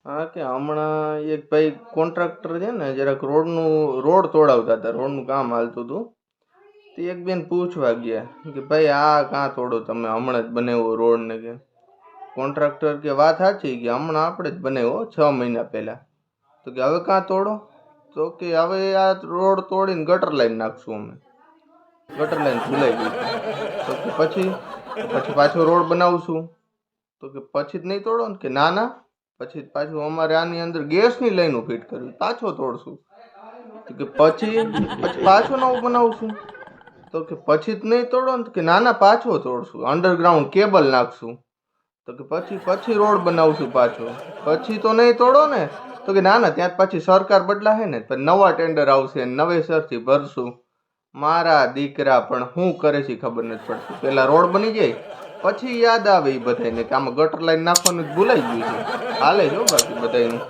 હા કે હમણાં એક ભાઈ કોન્ટ્રાક્ટર છે ને જરાક રોડ તોડાવતા હતા, રોડનું કામ હાલતું હતું. તે એક બેન પૂછવા ગયા કે ભાઈ આ કાં તોડો તમે, હમણાં જ બનાવ્યો રોડ ને કે. કોન્ટ્રાક્ટર કે વાત સાચી કે હમણાં આપણે જ બનાવ્યો 6 મહિના પહેલા. તો કે હવે કાં તોડો? તો કે હવે આ રોડ તોડીને ગટર લાઈન નાખશું અમે. ગટર લાઈન ભૂલાઈ ગઈ છે. તો કે પછી પાછો રોડ બનાવશું. તો કે પછી જ નહીં તોડો ને કે ના ના, પછી પાછું અમારે આની અંદર ગેસની લાઈનો ફિટ કરવી, પાછો તોડશું. તો કે પછી પાછો નવું બનાવશું. તો કે પછી જ નહીં તોડો ને કે ના ના, પાછો તોડશું, અંડરગ્રાઉન્ડ કેબલ નાખશું. તો કે પછી રોડ બનાવશું પાછો. પછી તો નહીં તોડો ને? તો કે ના ના, ત્યાં પછી સરકાર બદલાશે ને પછી નવા ટેન્ડર આવશે, નવેસરથી ભરશું. મારા દીકરા પણ શું કરે છે ખબર નથી પડતી. પેલા રોડ બની જાય પછી યાદ આવે એ બધાને કે આમાં ગટર લાઈન નાખવાનું જ ભૂલાઈ ગયું છે. હાલે જો બાકી બધાનું